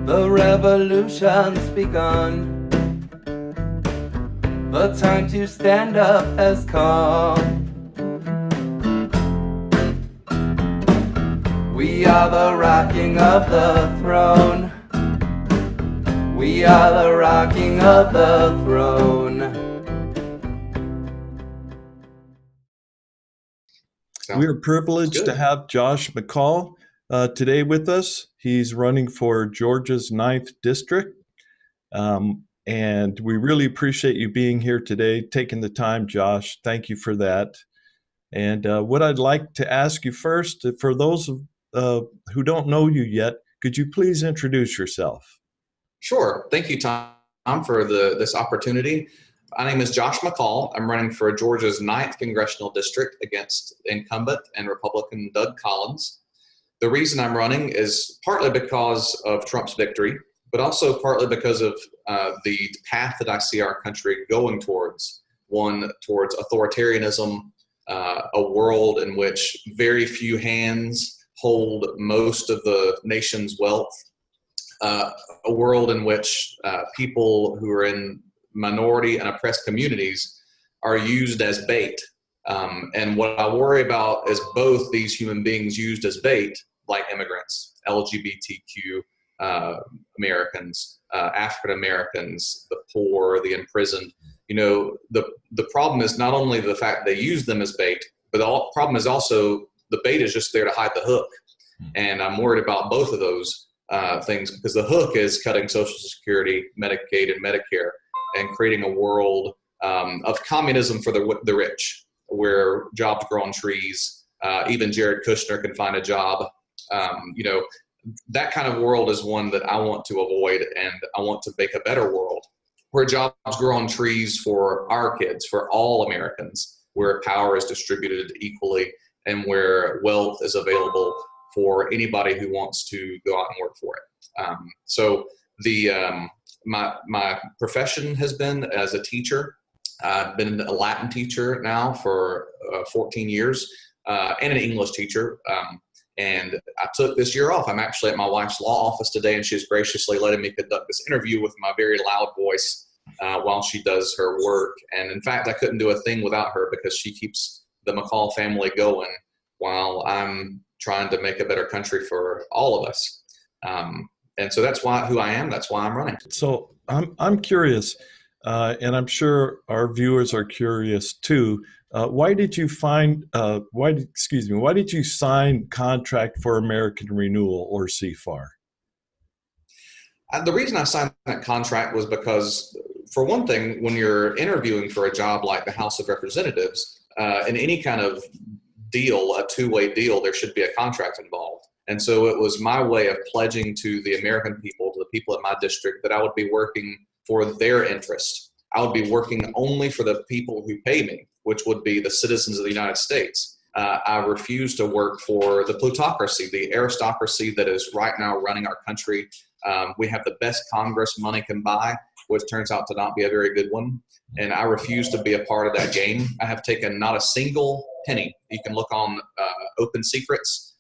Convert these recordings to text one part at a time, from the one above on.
The revolution's begun. The time to stand up has come. We are the rocking of the throne. We are the rocking of the throne. We are privileged to have Josh McCall today with us. He's running for Georgia's 9th District. And we really appreciate you being here today, taking the time, Josh. Thank you for that. And what I'd like to ask you first, for those who don't know you yet, could you please introduce yourself? Sure. Thank you, Tom, for this opportunity. My name is Josh McCall. I'm running for Georgia's 9th Congressional District against incumbent and Republican Doug Collins. The reason I'm running is partly because of Trump's victory, but also partly because of the path that I see our country going towards, one towards authoritarianism, a world in which very few hands hold most of the nation's wealth, a world in which people who are in minority and oppressed communities are used as bait. And what I worry about is both these human beings used as bait, like immigrants, LGBTQ Americans, African Americans, the poor, the imprisoned. You know, the problem is not only the fact they use them as bait, but the problem is also the bait is just there to hide the hook. And I'm worried about both of those things, because the hook is cutting Social Security, Medicaid, and Medicare, and creating a world of communism for the rich, where jobs grow on trees. Even Jared Kushner can find a job. You know, that kind of world is one that I want to avoid, and I want to make a better world where jobs grow on trees for our kids, for all Americans, where power is distributed equally, and where wealth is available for anybody who wants to go out and work for it. So my profession has been as a teacher. I've been a Latin teacher now for 14 years, and an English teacher. And I took this year off. I'm actually at my wife's law office today, and she's graciously letting me conduct this interview with my very loud voice while she does her work. And in fact, I couldn't do a thing without her, because she keeps the McCall family going while I'm trying to make a better country for all of us. And so that's who I am. That's why I'm running. So I'm curious, and I'm sure our viewers are curious too. Why did you sign Contract for American Renewal, or CFAR? The reason I signed that contract was because, for one thing, when you're interviewing for a job like the House of Representatives, in any kind of deal, a two-way deal, there should be a contract involved. And so it was my way of pledging to the American people, to the people in my district, that I would be working for their interest. I would be working only for the people who pay me, which would be the citizens of the United States. I refuse to work for the plutocracy, the aristocracy that is right now running our country. We have the best Congress money can buy, which turns out to not be a very good one. And I refuse to be a part of that game. I have taken not a single penny. You can look on Open Secrets.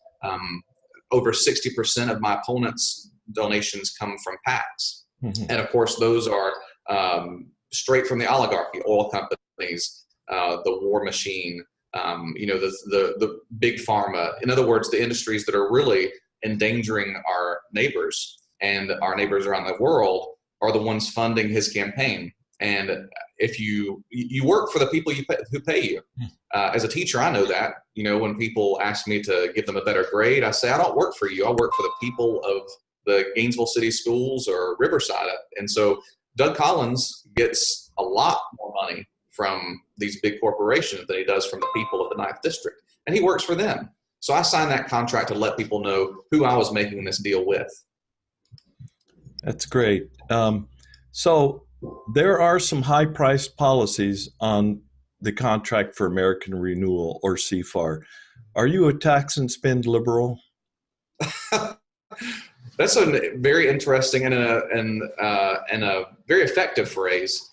Over 60% of my opponents' donations come from PACs. Mm-hmm. And of course, those are straight from the oligarchy, oil companies, the war machine, you know, the big pharma. In other words, the industries that are really endangering our neighbors and our neighbors around the world are the ones funding his campaign. And if you work for the people who pay you. As a teacher, I know that. You know, when people ask me to give them a better grade, I say, I don't work for you. I work for the people of the Gainesville City Schools or Riverside. And so Doug Collins gets a lot more money from these big corporations than he does from the people of the 9th District. And he works for them. So I signed that contract to let people know who I was making this deal with. That's great. So there are some high-priced policies on the Contract for American Renewal, or CFAR. Are you a tax and spend liberal? That's a very interesting and a very effective phrase.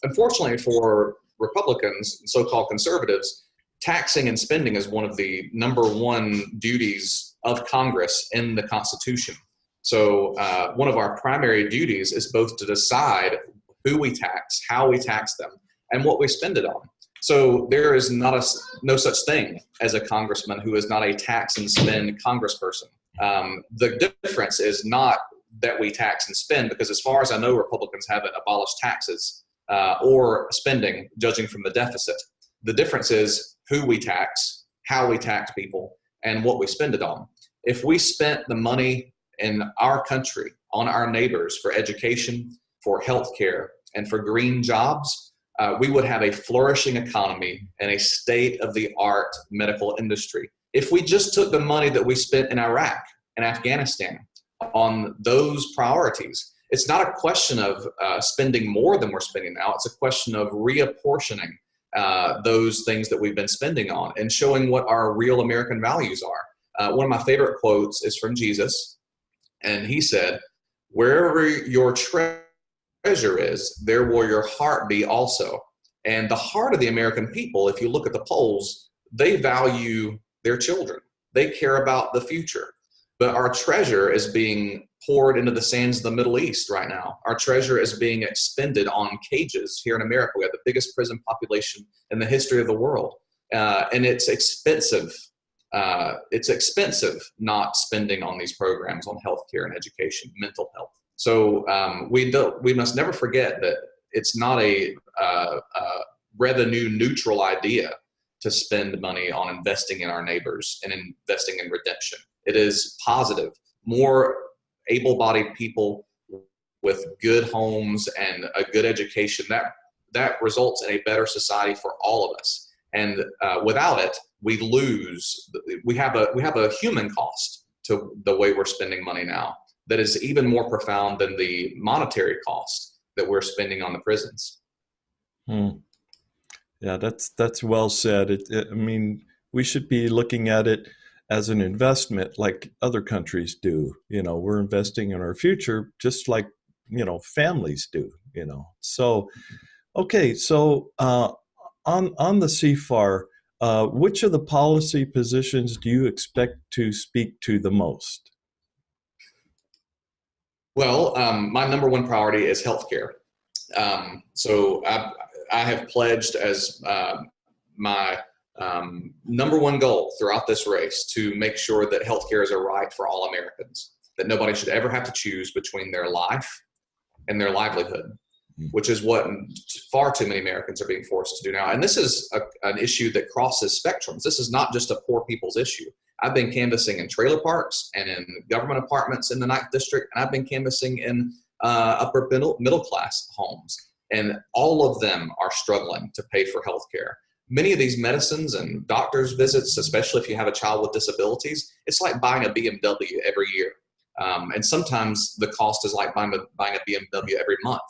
Unfortunately for Republicans and so-called conservatives, taxing and spending is one of the #1 duties of Congress in the Constitution. So one of our primary duties is both to decide who we tax, how we tax them, and what we spend it on. So there is no such thing as a congressman who is not a tax and spend congressperson. The difference is not that we tax and spend, because as far as I know, Republicans haven't abolished taxes or spending, judging from the deficit. The difference is who we tax, how we tax people, and what we spend it on. If we spent the money in our country on our neighbors for education, for healthcare, and for green jobs, we would have a flourishing economy and a state-of-the-art medical industry. If we just took the money that we spent in Iraq and Afghanistan on those priorities, it's not a question of spending more than we're spending now. It's a question of reapportioning those things that we've been spending on and showing what our real American values are. One of my favorite quotes is from Jesus, and he said, "Wherever your treasure is, there will your heart be also." And the heart of the American people, if you look at the polls, they value their children. They care about the future. But our treasure is being poured into the sands of the Middle East right now. Our treasure is being expended on cages here in America. We have the biggest prison population in the history of the world. And it's expensive. It's expensive not spending on these programs on healthcare and education, mental health. So we must never forget that it's not a revenue neutral idea to spend money on investing in our neighbors and investing in redemption. It is positive. More able-bodied people with good homes and a good education, that results in a better society for all of us. And without it, we lose. We have a human cost to the way we're spending money now that is even more profound than the monetary cost that we're spending on the prisons. Yeah, that's well said. I mean, we should be looking at it as an investment like other countries do. We're investing in our future just like, families do, So, okay, so on the CFAR, which of the policy positions do you expect to speak to the most? Well, my number one priority is healthcare. So I have pledged as my number one goal throughout this race to make sure that healthcare is a right for all Americans, that nobody should ever have to choose between their life and their livelihood, which is what far too many Americans are being forced to do now. And this is an issue that crosses spectrums. This is not just a poor people's issue. I've been canvassing in trailer parks and in government apartments in the 9th District, and I've been canvassing in upper middle class homes. And all of them are struggling to pay for health care. Many of these medicines and doctor's visits, especially if you have a child with disabilities, it's like buying a BMW every year. And sometimes the cost is like buying a BMW every month.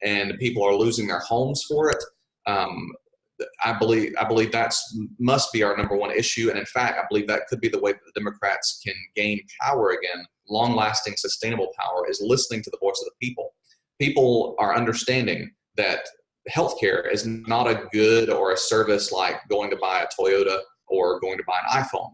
And people are losing their homes for it. I believe that must be our number one issue. And in fact, I believe that could be the way that the Democrats can gain power again, long-lasting, sustainable power, is listening to the voice of the people. People are understanding that healthcare is not a good or a service like going to buy a Toyota or going to buy an iPhone.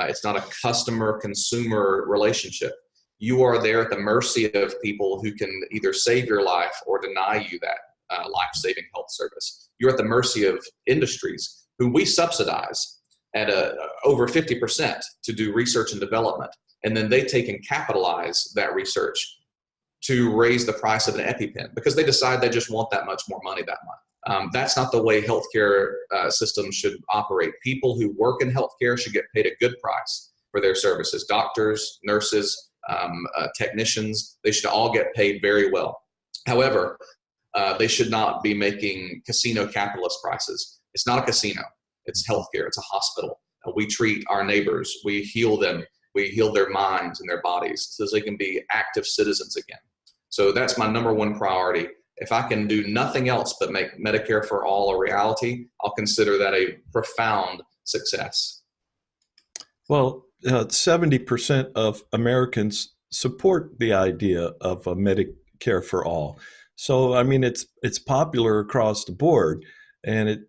It's not a customer-consumer relationship. You are there at the mercy of people who can either save your life or deny you that life-saving health service. You're at the mercy of industries who we subsidize at over 50% to do research and development. And then they take and capitalize that research to raise the price of an EpiPen because they decide they just want that much more money that month. That's not the way healthcare systems should operate. People who work in healthcare should get paid a good price for their services. Doctors, nurses, technicians, they should all get paid very well. However, they should not be making casino capitalist prices. It's not a casino. It's healthcare. It's a hospital. We treat our neighbors. We heal them. We heal their minds and their bodies so they can be active citizens again. So that's my number one priority. If I can do nothing else but make Medicare for all a reality, I'll consider that a profound success. Well, 70% of Americans support the idea of a Medicare for all. So, I mean, it's popular across the board. And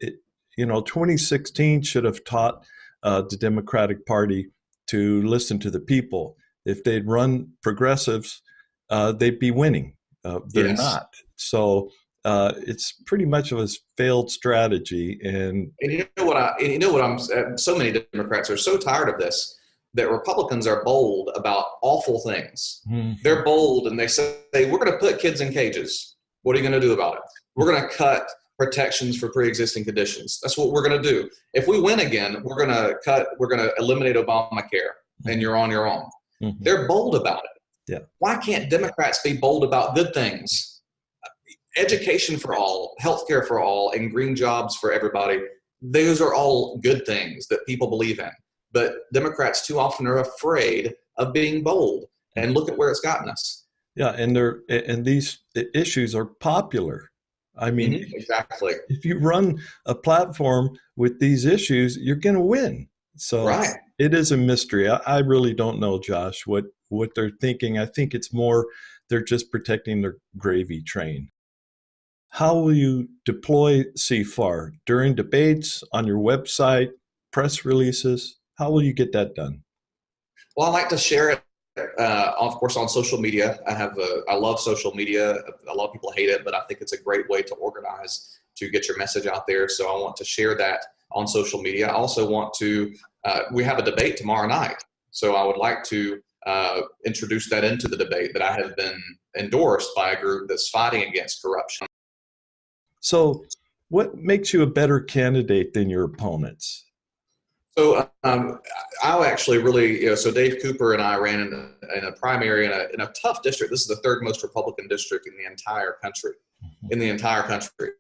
2016 should have taught the Democratic Party to listen to the people. If they'd run progressives, they'd be winning. They're Yes. not. So it's pretty much of a failed strategy. And So many Democrats are so tired of this that Republicans are bold about awful things. They're bold and they say, we're going to put kids in cages. What are you going to do about it? We're going to cut protections for pre-existing conditions. That's what we're going to do. If we win again, we're going to eliminate Obamacare and you're on your own. They're bold about it. Yeah. Why can't Democrats be bold about good things? Education for all, healthcare for all, and green jobs for everybody. Those are all good things that people believe in. But Democrats too often are afraid of being bold, and look at where it's gotten us. Yeah, and these issues are popular. I mean, exactly. If you run a platform with these issues, you're going to win. So right. It is a mystery. I really don't know, Josh, what they're thinking. I think it's more they're just protecting their gravy train. How will you deploy CFAR? During debates, on your website, press releases? How will you get that done? Well, I like to share it, of course, on social media. I love social media. A lot of people hate it, but I think it's a great way to organize, to get your message out there. So I want to share that on social media. I also want to, we have a debate tomorrow night. So I would like to introduce that into the debate, that I have been endorsed by a group that's fighting against corruption. So what makes you a better candidate than your opponents? So I actually really, so Dave Cooper and I ran in a primary in a tough district. This is the third most Republican district in the entire country. In the entire country,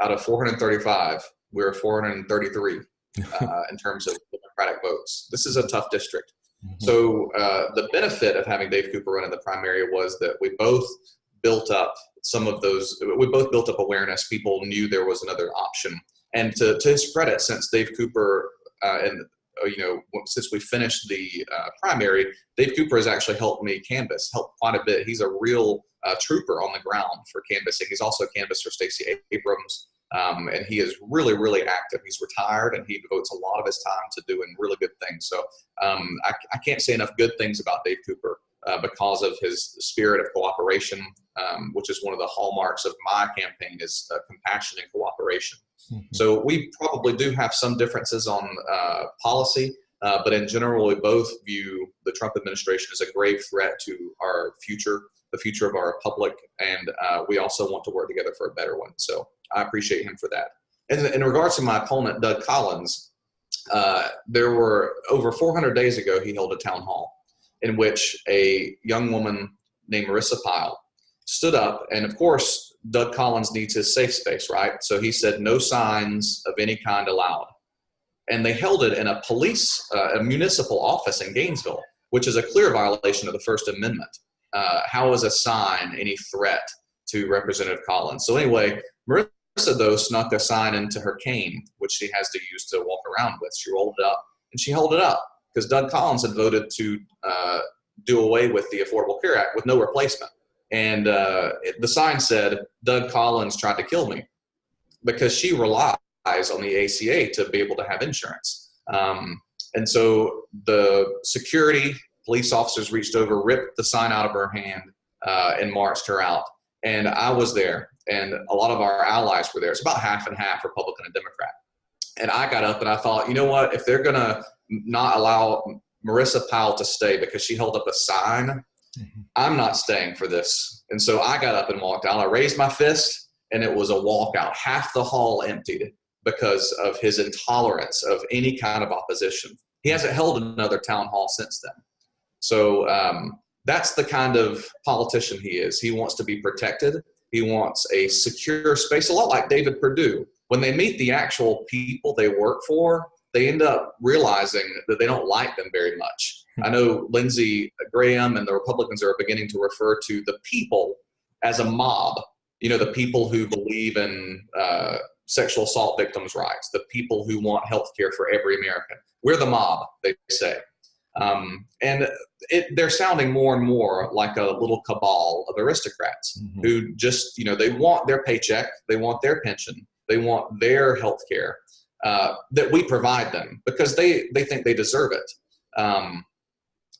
out of 435, we were 433 in terms of Democratic votes. This is a tough district. So the benefit of having Dave Cooper run in the primary was that we both built up awareness. People knew there was another option. And to his credit, since Dave Cooper since we finished the primary, Dave Cooper has actually helped me canvass, helped quite a bit. He's a real trooper on the ground for canvassing. He's also canvassed for Stacey Abrams, and he is really, really active. He's retired, and he devotes a lot of his time to doing really good things. So I can't say enough good things about Dave Cooper because of his spirit of cooperation, which is one of the hallmarks of my campaign, is compassion and cooperation. So we probably do have some differences on policy, but in general, we both view the Trump administration as a grave threat to our future, the future of our republic, and we also want to work together for a better one. So I appreciate him for that. And in regards to my opponent, Doug Collins, there were over 400 days ago, he held a town hall in which a young woman named Marissa Pyle stood up, and of course, Doug Collins needs his safe space, right? So he said, no signs of any kind allowed. And they held it in a a municipal office in Gainesville, which is a clear violation of the First Amendment. How is a sign any threat to Representative Collins? So anyway, Marissa, though, snuck a sign into her cane, which she has to use to walk around with. She rolled it up, and she held it up because Doug Collins had voted to do away with the Affordable Care Act with no replacement. And the sign said, Doug Collins tried to kill me, because she relies on the ACA to be able to have insurance. And so the security police officers reached over, ripped the sign out of her hand, and marched her out. And I was there, and a lot of our allies were there. It's about half and half, Republican and Democrat. And I got up and I thought, you know what, if they're going to not allow Marissa Pyle to stay because she held up a sign, I'm not staying for this. And so I got up and walked out. I raised my fist, and it was a walkout. Half the hall emptied because of his intolerance of any kind of opposition. He hasn't held another town hall since then. So that's the kind of politician he is. He wants to be protected. He wants a secure space, a lot like David Perdue. When they meet the actual people they work for, they end up realizing that they don't like them very much. I know Lindsey Graham and the Republicans are beginning to refer to the people as a mob. You know, the people who believe in sexual assault victims' rights, the people who want health care for every American. We're the mob, they say. And they're sounding more and more like a little cabal of aristocrats who just, you know, they want their paycheck, they want their pension, they want their health care that we provide them because they think they deserve it.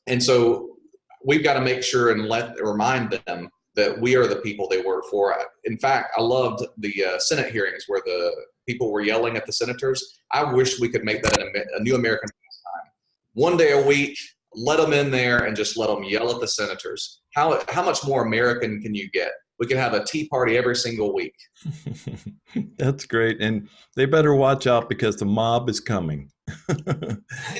And so we've got to make sure and remind them that we are the people they work for. In fact, I loved the Senate hearings where the people were yelling at the senators. I wish we could make that a new American pastime. One day a week, let them in there and just let them yell at the senators. How much more American can you get? We can have a tea party every single week. That's great. And they better watch out because the mob is coming.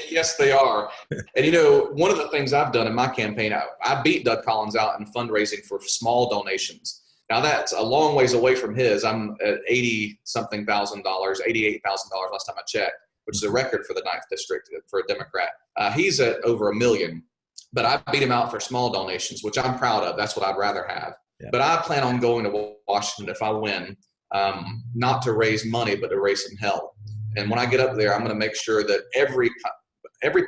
Yes, they are. And you know, one of the things I've done in my campaign, I beat Doug Collins out in fundraising for small donations. Now that's a long ways away from his. I'm at $80-something thousand, $88,000 last time I checked, which is a record for the 9th district for a Democrat. He's at over $1 million, but I beat him out for small donations, which I'm proud of. That's what I'd rather have. Yeah. But I plan on going to Washington if I win, not to raise money, but to raise some hell. And when I get up there, I'm going to make sure that every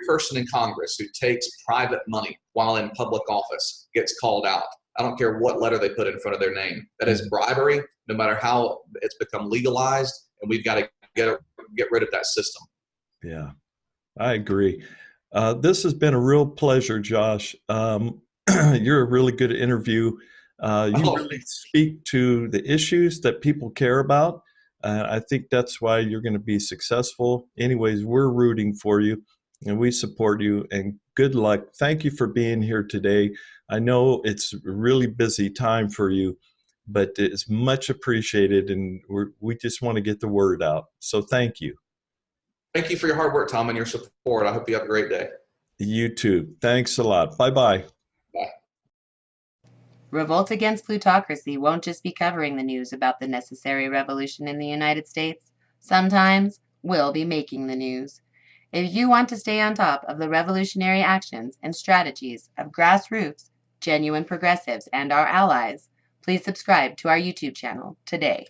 person in Congress who takes private money while in public office gets called out. I don't care what letter they put in front of their name. That is bribery, no matter how it's become legalized, and we've got to get rid of that system. Yeah, I agree. This has been a real pleasure, Josh. You're a really good interview. You really speak to the issues that people care about. I think that's why you're going to be successful. Anyways, we're rooting for you and we support you, and good luck. Thank you for being here today. I know it's a really busy time for you, but it's much appreciated, and we just want to get the word out. So thank you. Thank you for your hard work, Tom, and your support. I hope you have a great day. You too. Thanks a lot. Bye-bye. Bye. Revolt Against Plutocracy won't just be covering the news about the necessary revolution in the United States. Sometimes we'll be making the news. If you want to stay on top of the revolutionary actions and strategies of grassroots, genuine progressives, and our allies, please subscribe to our YouTube channel today.